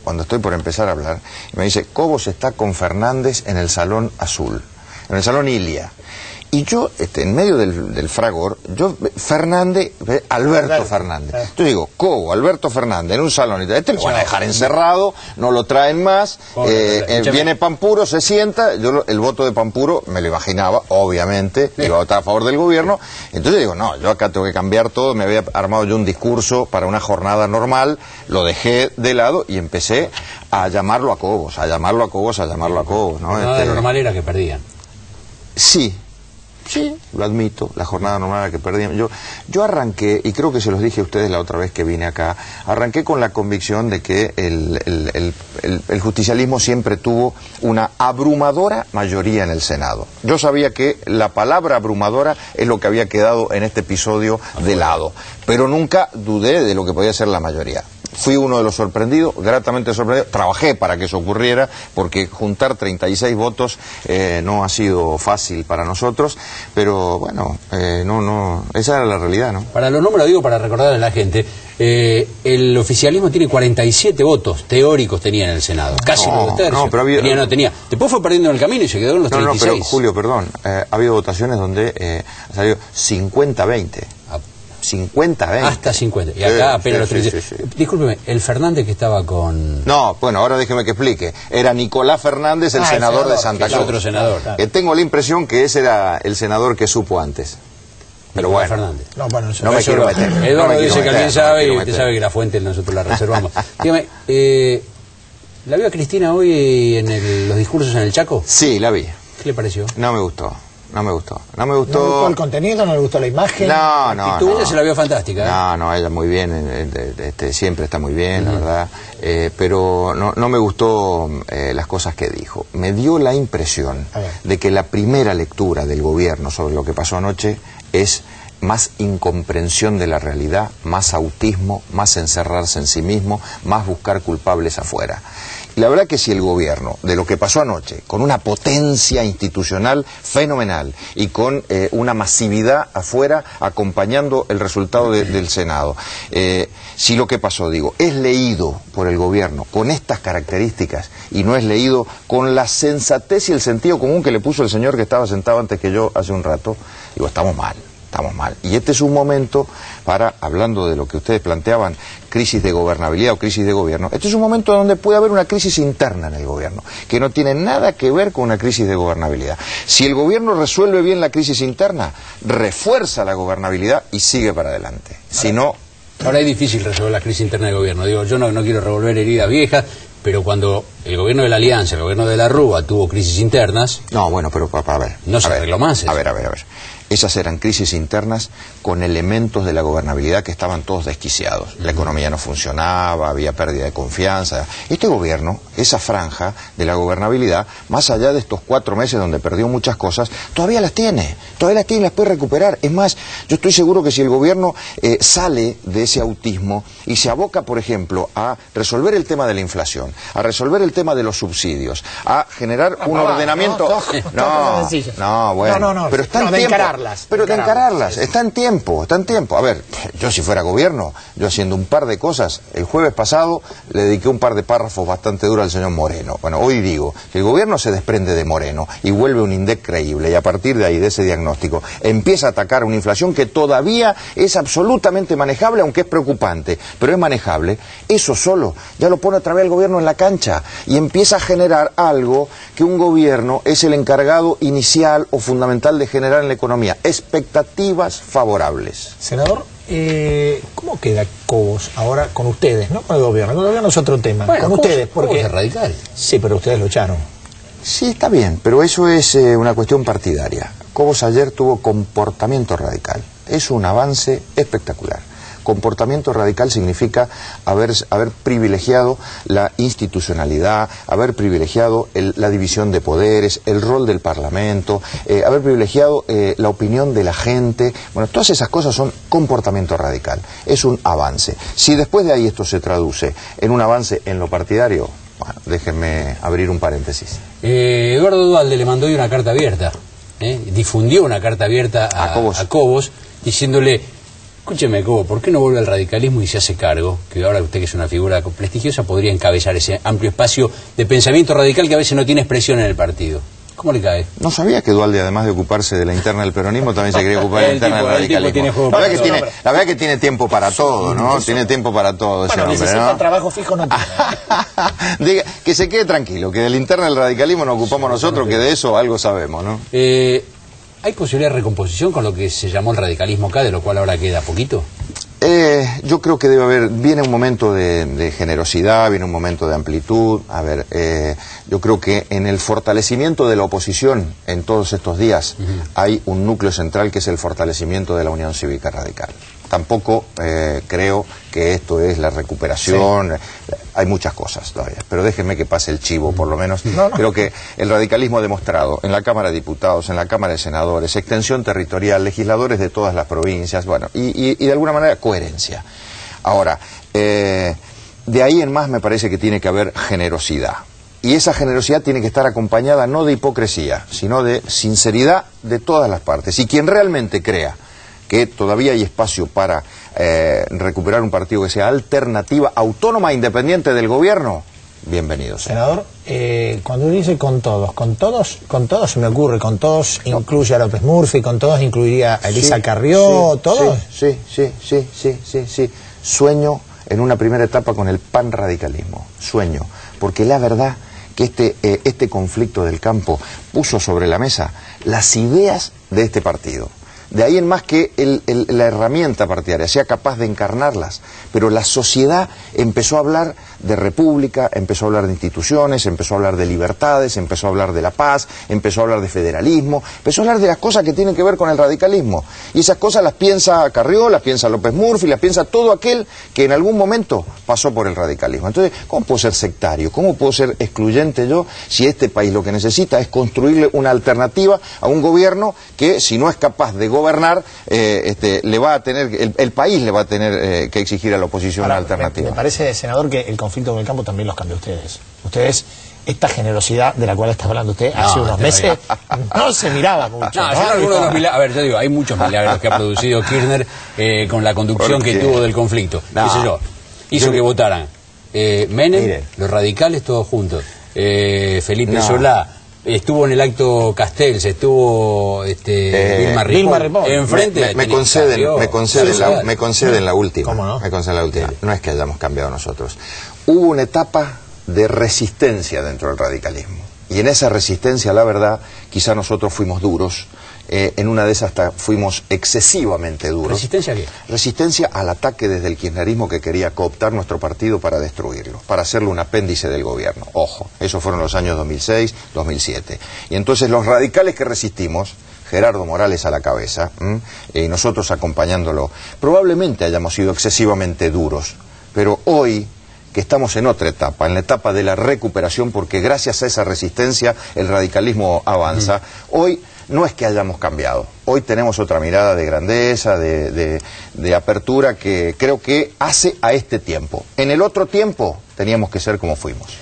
cuando estoy por empezar a hablar, y me dice, Cobos está con Fernández en el Salón Azul, en el Salón Ilia. Y yo, en medio del fragor, Fernández, Alberto Fernández. Yo digo, Cobo, Alberto Fernández, en un salón, este lo van a dejar encerrado, no lo traen más, viene Pampuro, se sienta, yo el voto de Pampuro me lo imaginaba, obviamente, iba a votar a favor del gobierno, entonces digo, no, yo acá tengo que cambiar todo, me había armado yo un discurso para una jornada normal, lo dejé de lado y empecé a llamarlo a Cobos, a llamarlo a Cobos, ¿no? Lo normal era que perdían. Sí, lo admito, la jornada normal era que perdíamos. Yo arranqué, y creo que se los dije a ustedes la otra vez que vine acá, arranqué con la convicción de que el justicialismo siempre tuvo una abrumadora mayoría en el Senado. Yo sabía que la palabra abrumadora es lo que había quedado en este episodio de lado, pero nunca dudé de lo que podía ser la mayoría. Fui uno de los sorprendidos, gratamente sorprendido. Trabajé para que eso ocurriera, porque juntar 36 votos no ha sido fácil para nosotros, pero bueno, esa era la realidad, ¿no? Para los números, digo, para recordarle a la gente, el oficialismo tiene 47 votos teóricos tenía en el Senado, casi los dos tercios. No tenía. Después fue perdiendo en el camino y se quedó en los 36. No, pero Julio, perdón, ha habido votaciones donde ha salido 50-20. 50-20. Hasta 50. Y acá apenas los 36. Discúlpeme, el Fernández que estaba con... No, bueno, ahora déjeme que explique. Era Nicolás Fernández, el senador de Santa Cruz. Otro senador. Tengo la impresión que ese era el senador que supo antes. Pero bueno, Fernández. No me quiero meter. Eduardo dice que alguien sabe y usted sabe que la fuente nosotros la reservamos. Dígame, ¿la vio a Cristina hoy en los discursos en el Chaco? Sí, la vi. ¿Qué le pareció? No me gustó. No me gustó. ¿No le gustó el contenido? ¿No le gustó la imagen? No. Ella se la vio fantástica. No, ella muy bien, siempre está muy bien, la verdad. Pero no me gustó las cosas que dijo. Me dio la impresión de que la primera lectura del gobierno sobre lo que pasó anoche es más incomprensión de la realidad, más autismo, más encerrarse en sí mismo, más buscar culpables afuera. Y la verdad que si el gobierno, de lo que pasó anoche, con una potencia institucional fenomenal y con una masividad afuera acompañando el resultado del Senado, si lo que pasó, digo, es leído por el gobierno con estas características y no es leído con la sensatez y el sentido común que le puso el señor que estaba sentado antes que yo hace un rato, digo, estamos mal. Y este es un momento para, hablando de lo que ustedes planteaban, crisis de gobernabilidad o crisis de gobierno, este es un momento donde puede haber una crisis interna en el gobierno, que no tiene nada que ver con una crisis de gobernabilidad. Si el gobierno resuelve bien la crisis interna, refuerza la gobernabilidad y sigue para adelante. Si no... Ahora es difícil resolver la crisis interna del gobierno. Digo, yo no quiero revolver heridas viejas, pero cuando el gobierno de la Alianza, el gobierno de la Rúa tuvo crisis internas... No, bueno, pero a ver... No se arregló más eso. A ver. Esas eran crisis internas con elementos de la gobernabilidad que estaban todos desquiciados. La economía no funcionaba, había pérdida de confianza. Este gobierno, esa franja de la gobernabilidad, más allá de estos 4 meses donde perdió muchas cosas, todavía las tiene y las puede recuperar. Es más, yo estoy seguro que si el gobierno sale de ese autismo y se aboca, por ejemplo, a resolver el tema de la inflación, a resolver el tema de los subsidios, a generar un ordenamiento... Pero está en tiempo. De encararlas, está en tiempo. A ver, yo si fuera gobierno, yo haciendo un par de cosas, el jueves pasado le dediqué un par de párrafos bastante duros al señor Moreno. Bueno, hoy digo que el gobierno se desprende de Moreno y vuelve un INDEC creíble, y a partir de ahí, de ese diagnóstico, empieza a atacar una inflación que todavía es absolutamente manejable, aunque es preocupante, pero es manejable. Eso solo ya lo pone otra vez el gobierno en la cancha y empieza a generar algo que un gobierno es el encargado inicial o fundamental de generar en la economía. Expectativas favorables. Senador, ¿cómo queda Cobos ahora con ustedes, no con el gobierno? Con el gobierno es otro tema. Bueno, con ustedes, porque es radical. Sí, pero ustedes lo echaron. Sí, está bien, pero eso es una cuestión partidaria. Cobos ayer tuvo comportamiento radical. Es un avance espectacular. Comportamiento radical significa haber privilegiado la institucionalidad, haber privilegiado la división de poderes, el rol del Parlamento, haber privilegiado la opinión de la gente. Bueno, todas esas cosas son comportamiento radical. Es un avance. Si después de ahí esto se traduce en un avance en lo partidario, bueno, déjenme abrir un paréntesis. Eduardo Duhalde le mandó hoy una carta abierta, difundió una carta abierta a Cobos, diciéndole... Escúcheme, Cobo, ¿por qué no vuelve al radicalismo y se hace cargo? Que ahora usted, que es una figura prestigiosa, podría encabezar ese amplio espacio de pensamiento radical que a veces no tiene expresión en el partido. ¿Cómo le cae? No sabía que Duhalde, además de ocuparse de la interna del peronismo, también se quería ocupar de la interna del radicalismo. La verdad que tiene tiempo para todo, ¿no? Tiene tiempo para todo ese hombre, ¿no? Trabajo fijo no tiene. Diga, que se quede tranquilo, que de la interna del radicalismo nos ocupamos nosotros, que de eso algo sabemos, ¿no? ¿Hay posibilidad de recomposición con lo que se llamó el radicalismo acá, de lo cual ahora queda poquito? Yo creo que viene un momento de generosidad, viene un momento de amplitud. A ver, yo creo que en el fortalecimiento de la oposición en todos estos días hay un núcleo central que es el fortalecimiento de la Unión Cívica Radical. Tampoco creo que esto es la recuperación, hay muchas cosas todavía, pero déjenme que pase el chivo por lo menos. Creo que el radicalismo ha demostrado en la Cámara de Diputados, en la Cámara de Senadores, extensión territorial, legisladores de todas las provincias, bueno, y de alguna manera coherencia. Ahora, de ahí en más me parece que tiene que haber generosidad. Y esa generosidad tiene que estar acompañada no de hipocresía, sino de sinceridad de todas las partes. Y quien realmente crea que todavía hay espacio para recuperar un partido que sea alternativa, autónoma, independiente del gobierno, bienvenido. Senador, cuando uno dice con todos se me ocurre, con todos incluye a López Murphy, con todos incluiría a Elisa Carrió, ¿todos? Sí. Sueño en una primera etapa con el panradicalismo, sueño, porque la verdad que este conflicto del campo puso sobre la mesa las ideas de este partido. De ahí en más que la herramienta partidaria sea capaz de encarnarlas, pero la sociedad empezó a hablar de república, empezó a hablar de instituciones, empezó a hablar de libertades, empezó a hablar de la paz, empezó a hablar de federalismo, empezó a hablar de las cosas que tienen que ver con el radicalismo. Y esas cosas las piensa Carrió, las piensa López Murphy, las piensa todo aquel que en algún momento pasó por el radicalismo. Entonces, ¿cómo puedo ser sectario? ¿Cómo puedo ser excluyente yo si este país lo que necesita es construirle una alternativa a un gobierno que, si no es capaz de gobernar, le va a tener, el país le va a tener que exigir a la oposición una alternativa? Me parece, senador, que el conflicto con el campo también los cambió ustedes. Ustedes, esta generosidad de la cual está hablando usted hace unos meses, no se miraba mucho. A ver, yo digo, hay muchos milagros que ha producido Kirchner con la conducción que tuvo del conflicto. ¿Qué sé yo? Hizo que votaran Menem, los radicales, todos juntos. Felipe Solá. Estuvo en el acto Castells, estuvo Vilma Ripoll. Enfrente me conceden la última. ¿Cómo no? Me conceden la última. No es que hayamos cambiado nosotros. Hubo una etapa de resistencia dentro del radicalismo. Y en esa resistencia, la verdad, quizá nosotros fuimos duros. En una de esas hasta fuimos excesivamente duros. ¿Resistencia a qué? Resistencia al ataque desde el kirchnerismo que quería cooptar nuestro partido para destruirlo, para hacerlo un apéndice del gobierno. Ojo, esos fueron los años 2006, 2007. Y entonces los radicales que resistimos, Gerardo Morales a la cabeza, y nosotros acompañándolo, probablemente hayamos sido excesivamente duros, pero hoy que estamos en otra etapa, en la etapa de la recuperación, porque gracias a esa resistencia el radicalismo avanza. Hoy no es que hayamos cambiado, hoy tenemos otra mirada de grandeza, de apertura que creo que hace a este tiempo. En el otro tiempo teníamos que ser como fuimos.